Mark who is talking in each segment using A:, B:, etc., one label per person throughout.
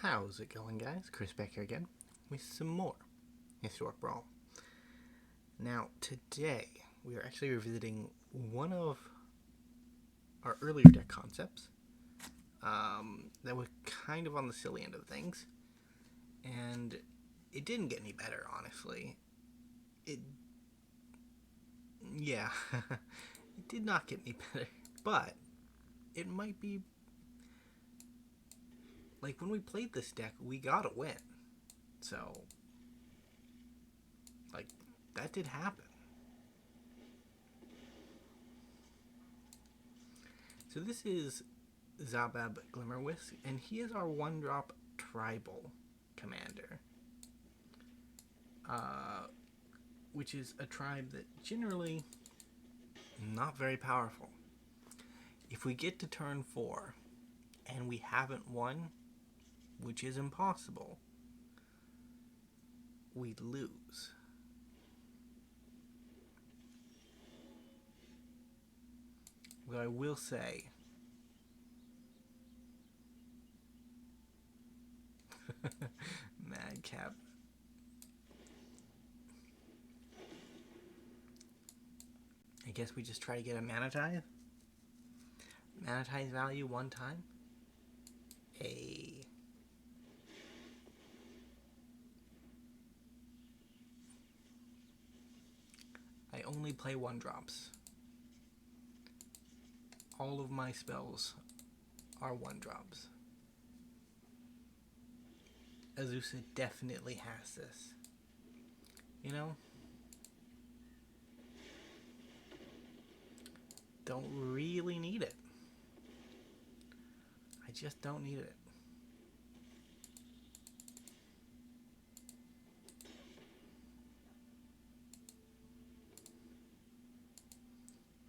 A: How's it going, guys? Chris back here again with some more Historic Brawl. Now, today we are actually revisiting one of our earlier deck concepts that was kind of on the silly end of things, and it didn't get any better, honestly. It did not get any better, but it might be. Like, when we played this deck, we got a win. So, like, that did happen. So this is Zabaz Glimmerwasp, and he is our 1-drop tribal commander. Which is a tribe that generally not very powerful. If we get to turn 4 and we haven't won, which is impossible, we lose. But I will say, Madcap. I guess we just try to get a mana tithe. Mana tithe value one time. I only play 1-drops. All of my spells are 1-drops. Azusa definitely has this. You know? Don't really need it. I just don't need it.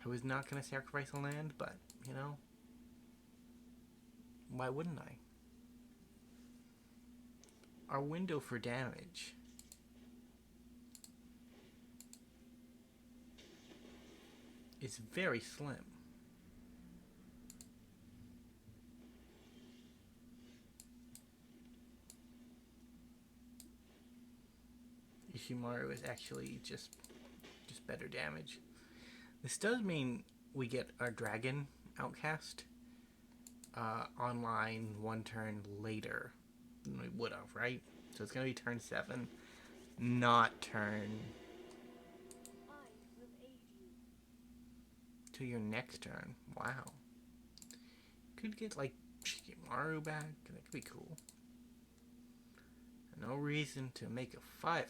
A: I was not going to sacrifice a land, but, you know, why wouldn't I? Our window for damage is very slim. Isamaru is actually just better damage. This does mean we get our Dragon Outcast online 1 turn later than we would have, right? So it's going to be turn 7, not turn to your next turn. Wow. Could get like Isamaru back. That could be cool. No reason to make a 5/5.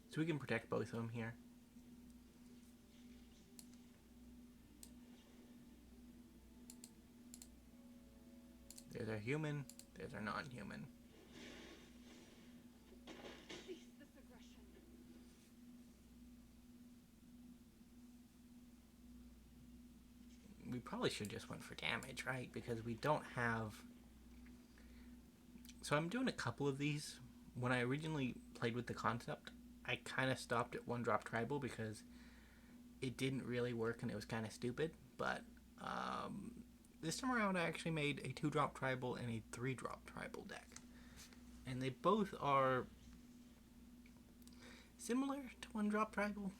A: So we can protect both of them here. There's our human, there's our non-human. We probably should just went for damage, right? Because we don't have... So I'm doing a couple of these. When I originally played with the concept, I kind of stopped at 1-drop tribal because it didn't really work and it was kind of stupid. But this time around I actually made a 2-drop tribal and a 3-drop tribal deck. And they both are similar to 1-drop tribal.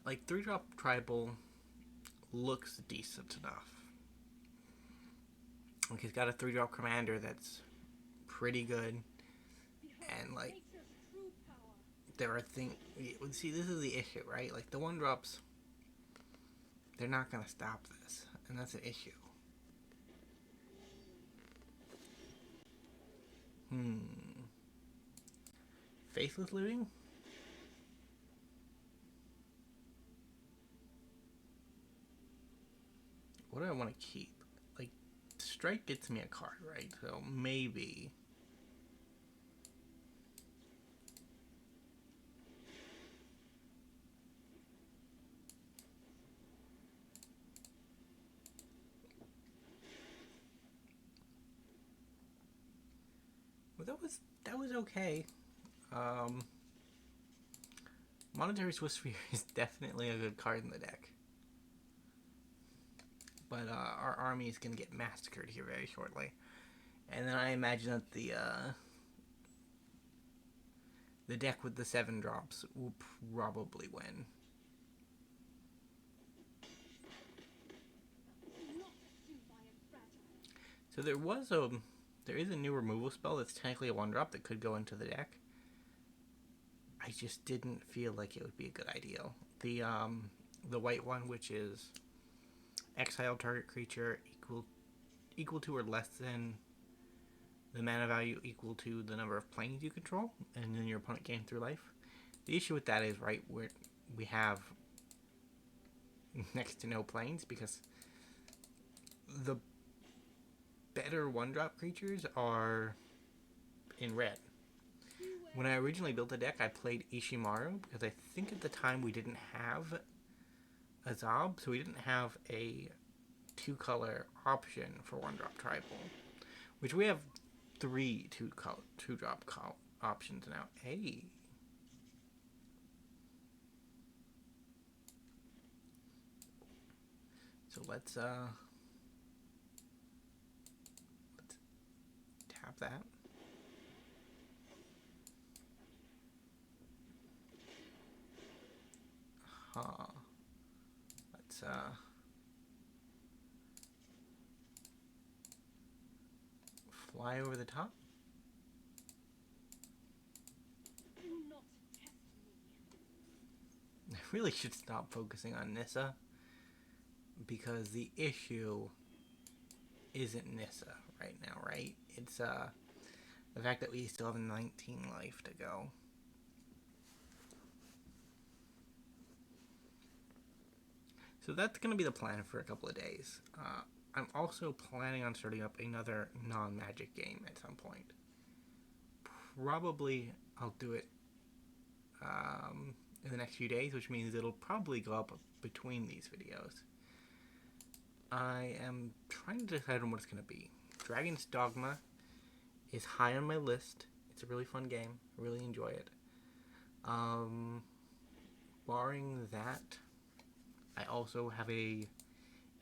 A: Like 3-drop tribal looks decent enough. Like, he's got a 3-drop commander that's pretty good, and like there are things. See, this is the issue, right? Like the 1-drops, they're not gonna stop this, and that's an issue. Faithless Looting. What do I want to keep? Like, Strike gets me a card, right? So maybe... that was okay. Monetary Swiss Sphere is definitely a good card in the deck. But our army is going to get massacred here very shortly. And then I imagine that the deck with the 7 drops will probably win. So there is a new removal spell that's technically a 1-drop that could go into the deck. I just didn't feel like it would be a good idea. The white one, which is exile target creature equal to or less than the mana value equal to the number of planes you control, and then your opponent gains through life. The issue with that is, right, we have next to no planes, because the better 1-drop creatures are in red. When I originally built the deck, I played Isamaru, because I think at the time we didn't have a Zob, so we didn't have a 2-color option for 1-drop tribal, which we have 3 2-drop options now. Hey. So let's tap that. Let's fly over the top. I really should stop focusing on Nissa, because the issue isn't Nissa right now, right? It's the fact that we still have 19 life to go. So that's going to be the plan for a couple of days. I'm also planning on starting up another non-magic game at some point. Probably I'll do it in the next few days, which means it'll probably go up between these videos. I am trying to decide on what it's going to be. Dragon's Dogma is high on my list. It's a really fun game. I really enjoy it. Barring that, I also have a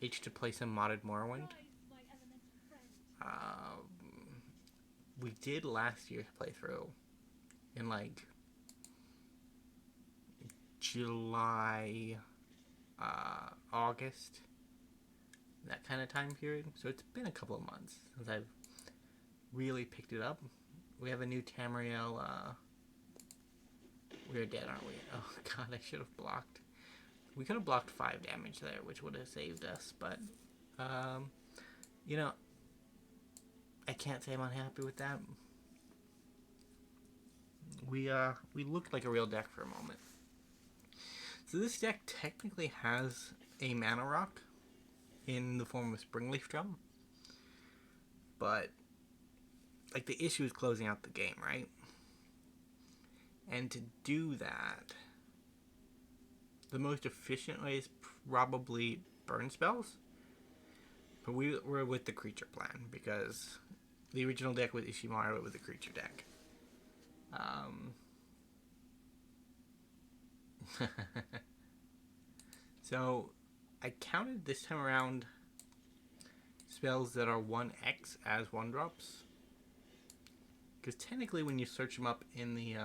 A: itch to play some modded Morrowind. We did last year's playthrough in like July, August, that kind of time period. So it's been a couple of months since I've really picked it up. We have a new Tamriel. We're dead, aren't we? Oh god, I should have blocked. We could have blocked 5 damage there, which would have saved us, but, you know, I can't say I'm unhappy with that. We looked like a real deck for a moment. So this deck technically has a mana rock in the form of Springleaf Drum, but, like, the issue is closing out the game, right? And to do that, the most efficient way is probably burn spells. But we were with the creature plan, because the original deck with Isamaru, it was a creature deck. So I counted this time around spells that are 1x as 1-drops. Because technically when you search them up in the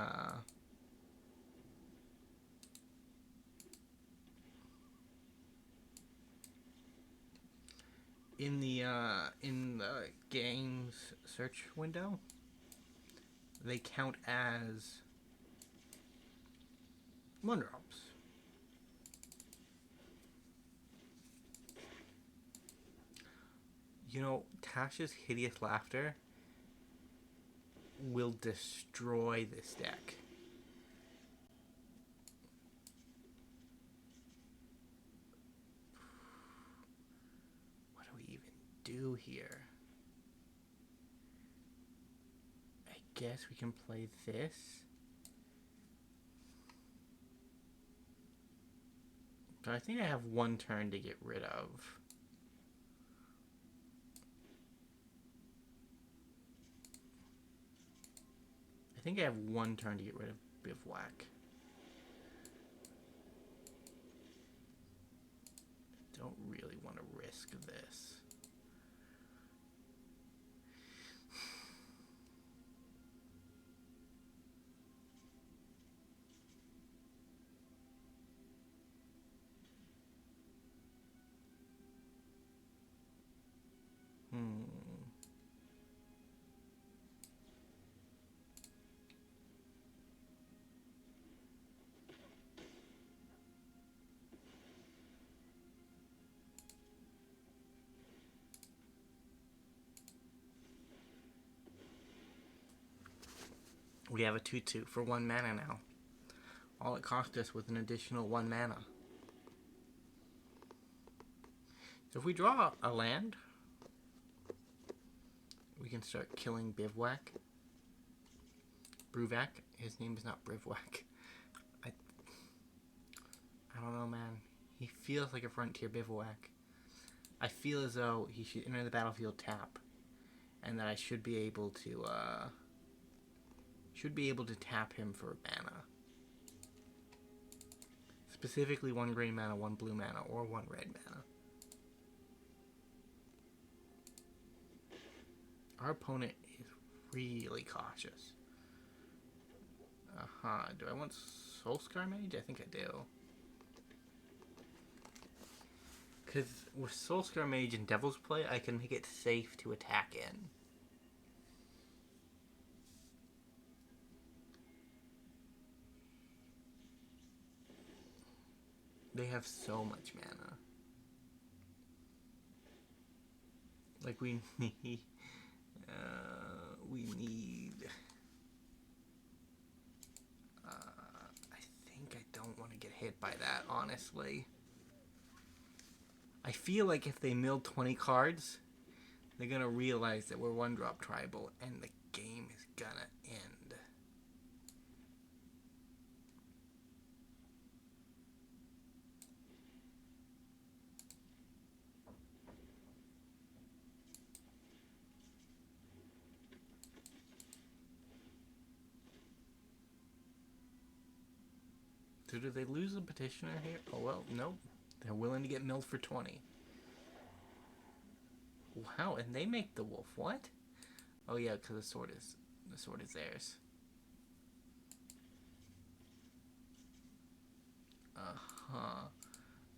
A: in the game's search window, they count as 1-drops. You know, Tasha's Hideous Laughter will destroy this deck. What do we even do here? I guess we can play this. But I think I have one turn to get rid of. think I have one turn to get rid of Bivouac. Don't really want to risk this. We have a 2/2 for 1 mana now. All it cost us was an additional 1 mana. So if we draw a land, we can start killing Bivouac. Bruvac. His name is not Bivouac. I don't know, man. He feels like a frontier Bivouac. I feel as though he should enter the battlefield tap, and that I should be able to tap him for mana. Specifically 1 green mana, 1 blue mana, or 1 red mana. Our opponent is really cautious. Do I want Soul-Scar Mage? I think I do. Because with Soul-Scar Mage and Devil's Play, I can make it safe to attack in. They have so much mana. Like, we need... I think I don't want to get hit by that, honestly. I feel like if they mill 20 cards, they're gonna realize that we're 1-drop tribal, and the game is gonna end. So do they lose the petitioner here? Oh well, nope. They're willing to get milled for 20. Wow, and they make the wolf. What? Oh yeah, because the sword is theirs.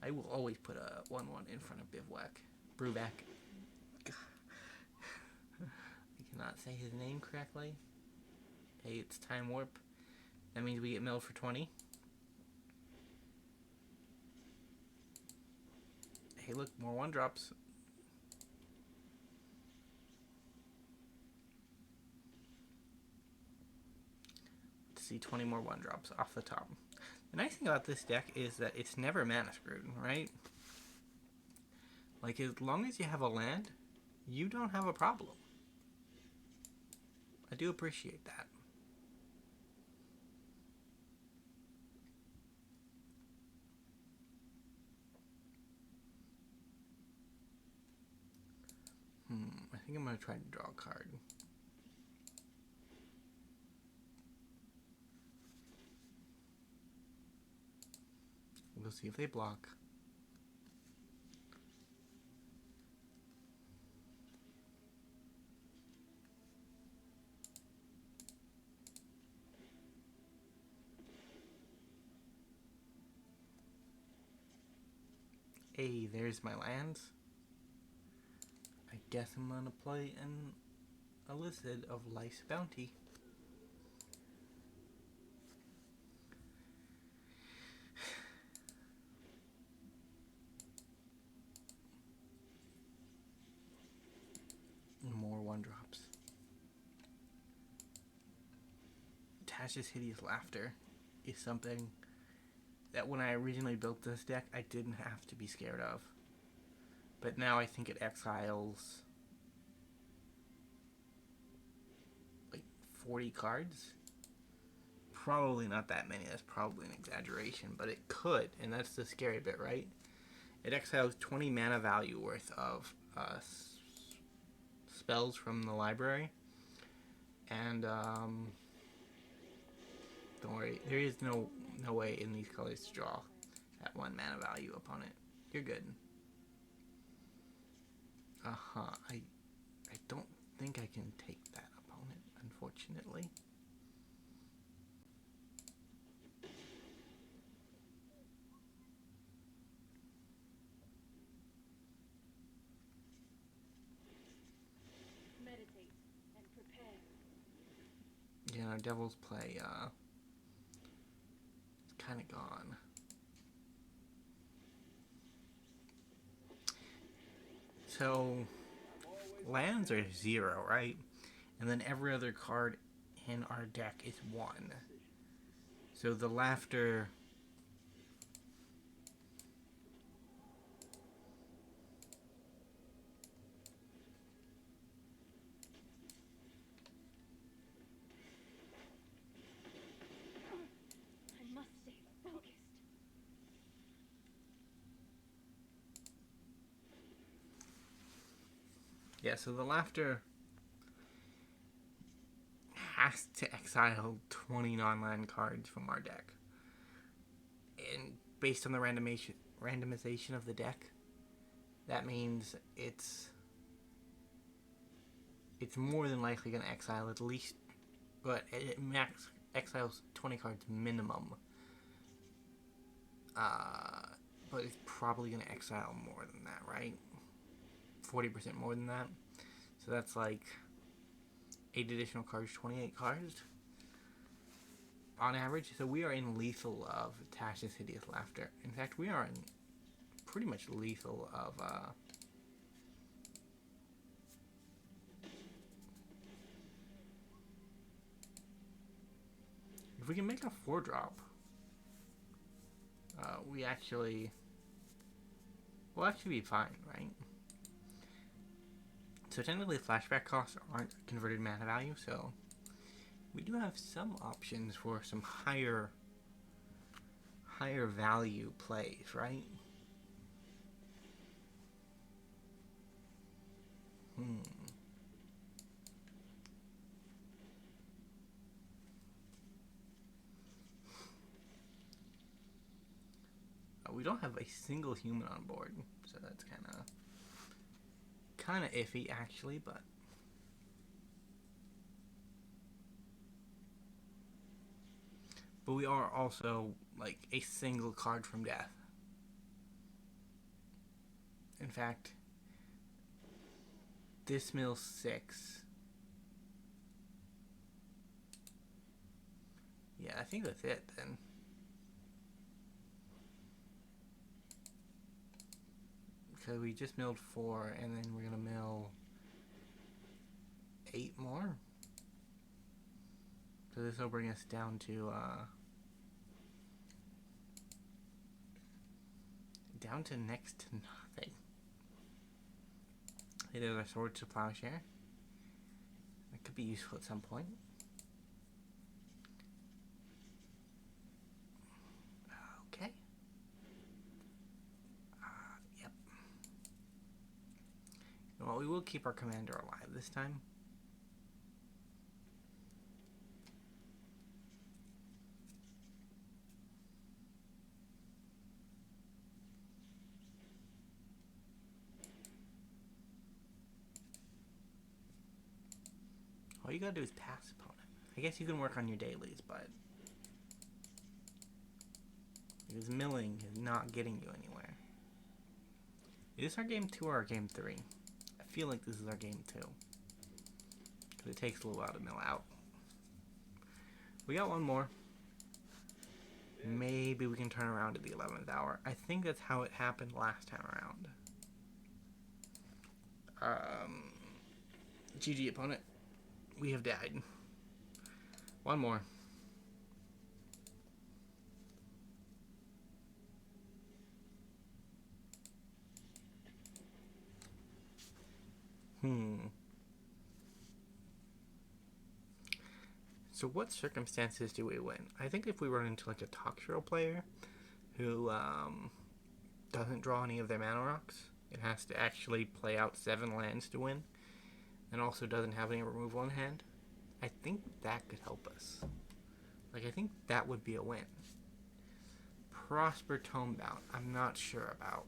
A: I will always put a 1/1 in front of Bivouac. Bruvac. I cannot say his name correctly. Hey, it's Time Warp. That means we get milled for 20. Hey, look, more 1-drops. Let's see 20 more 1-drops off the top. The nice thing about this deck is that it's never mana screwed, right? Like, as long as you have a land, you don't have a problem. I do appreciate that. I think I'm going to try to draw a card. We'll see if they block. Hey, there's my lands. I guess I'm gonna play an Alseid of Life's Bounty. More 1-drops. Tash's Hideous Laughter is something that when I originally built this deck, I didn't have to be scared of. But now I think it exiles like 40 cards. Probably not that many. That's probably an exaggeration, but it could, and that's the scary bit, right? It exiles 20 mana value worth of spells from the library, and Don't worry. There is no way in these colors to draw that 1 mana value opponent. You're good. I don't think I can take that opponent, unfortunately.
B: Meditate and prepare.
A: Yeah, our Devil's Play, kind of gone. So, lands are 0, right? And then every other card in our deck is 1. So the Laughter...
B: I must stay focused.
A: Yeah, so the Laughter has to exile 20 non-land cards from our deck. And based on the randomization of the deck, that means it's more than likely going to exile at least, but it max exiles 20 cards minimum. But it's probably going to exile more than that, right? 40% more than that. So that's like 8 additional cards, 28 cards on average. So we are in lethal of Tash's Hideous Laughter. In fact, we are in pretty much lethal of if we can make a 4-drop, we'll actually be fine, right? So technically flashback costs aren't converted mana value, so we do have some options for some higher value plays, right? We don't have a single human on board, so that's kind of iffy actually, but we are also like a single card from death. In fact, this mills 6. Yeah, I think that's it then. Because we just milled 4, and then we're gonna mill 8 more. So this will bring us down to next to nothing. It is our Sword to Plowshare. That could be useful at some point. Okay. Yep. Well, we will keep our commander alive this time. All you gotta do is pass opponent. I guess you can work on your dailies, but because milling is not getting you anywhere. Is this our game 2 or our game 3? I feel like this is our game 2. Because it takes a little while to mill out. We got one more. Maybe we can turn around at the 11th hour. I think that's how it happened last time around. GG opponent. We have died. One more. So what circumstances do we win? I think if we run into like a Toxtro player who doesn't draw any of their mana rocks, it has to actually play out 7 lands to win, and also doesn't have any removal in hand, I think that could help us. Like, I think that would be a win. Prosper Tomebound, I'm not sure about.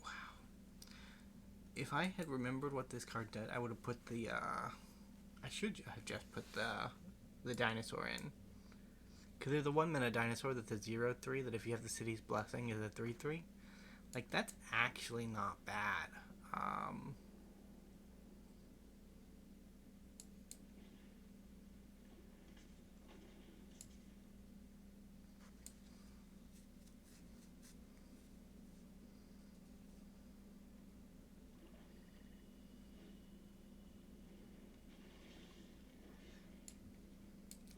A: Wow. If I had remembered what this card did, I would have put the, I should have just put the dinosaur in. Because there's a 1-mana dinosaur that's a 0/3 that if you have the City's Blessing is a 3/3. Like, that's actually not bad.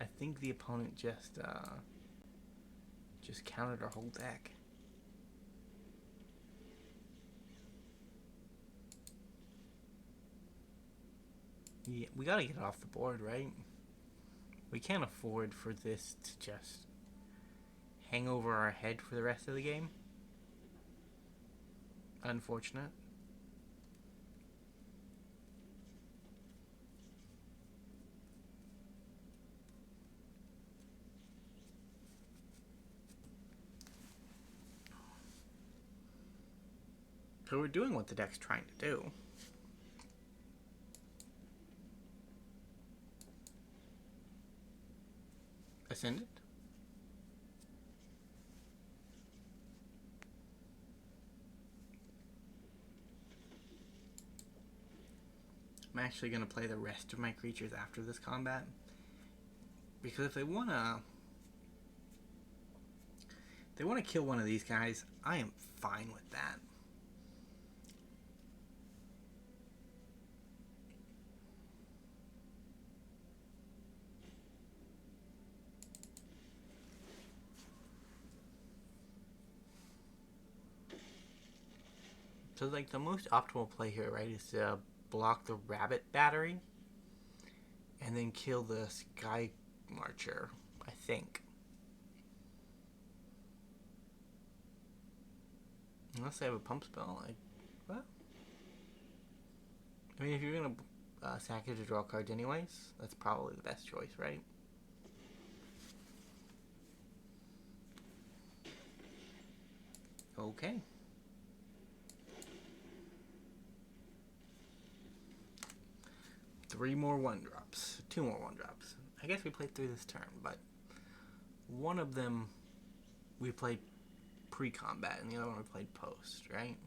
A: I think the opponent just countered our whole deck. Yeah, we gotta get it off the board, right? We can't afford for this to just hang over our head for the rest of the game. Unfortunate. So we're doing what the deck's trying to do. Ascendant? I'm actually going to play the rest of my creatures after this combat. Because if they want to kill one of these guys, I am fine with that. So, like, the most optimal play here, right, is to block the Rabbit Battery and then kill the Sky Marcher, I think. Unless they have a pump spell, what? I mean, if you're going to sack it to draw cards anyways, that's probably the best choice, right? Okay. Three more 1-drops. 2 more 1-drops. I guess we played 3 this turn, but one of them we played pre-combat and the other one we played post, right?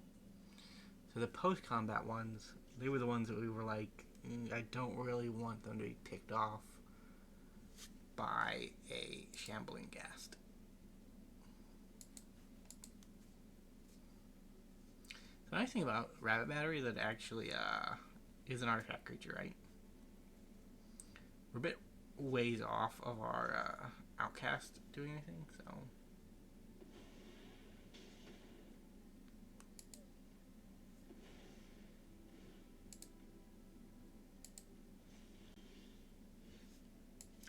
A: So the post-combat ones, they were the ones that we were like, I don't really want them to be picked off by a Shambling Ghast. The nice thing about Rabbit Battery is that it actually is an artifact creature, right? We're a bit ways off of our Outcast doing anything, so...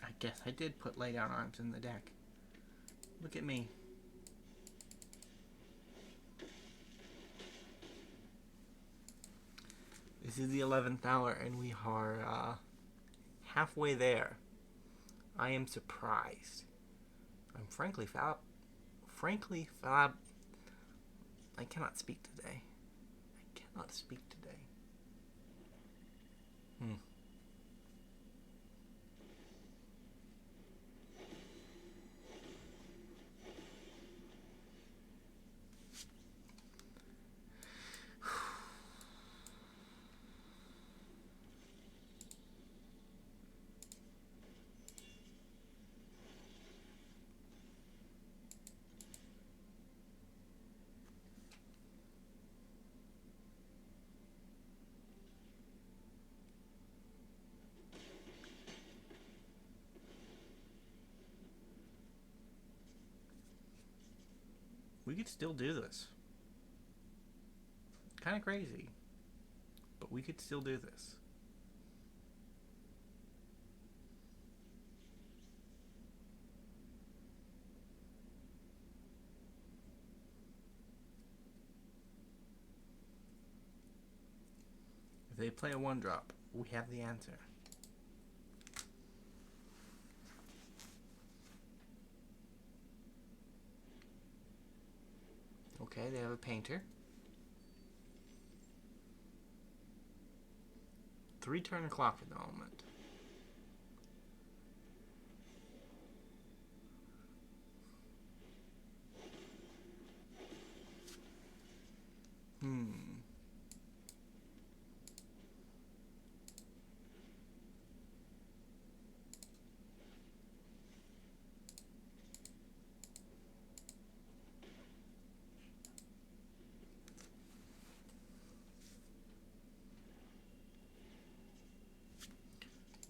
A: I guess I did put Lay Down Arms in the deck. Look at me. This is the 11th hour and we are halfway there. I am surprised. I'm frankly fab. I cannot speak today. We could still do this. Kind of crazy, but we could still do this. they play a 1-drop, we have the answer. Okay, they have a painter. 3-turn clock at the moment.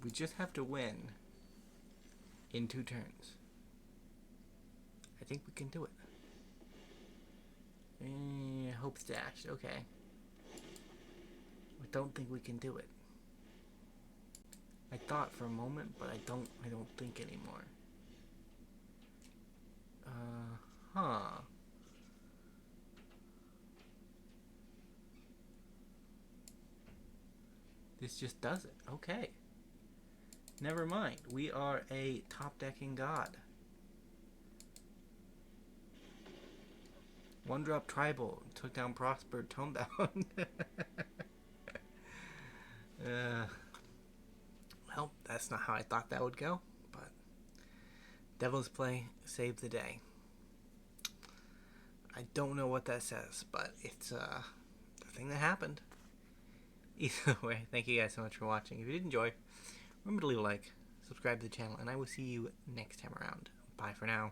A: We just have to win in 2 turns. I think we can do it. Hope stashed. Okay. I don't think we can do it. I thought for a moment, but I don't think anymore. Huh. This just does it. Okay. Never mind. We are a top-decking god. 1-drop tribal. Took down Prosper Tomebound. Well, that's not how I thought that would go. But Devil's Play saved the day. I don't know what that says, but it's the thing that happened. Either way, thank you guys so much for watching. If you did enjoy, remember to leave a like, subscribe to the channel, and I will see you next time around. Bye for now.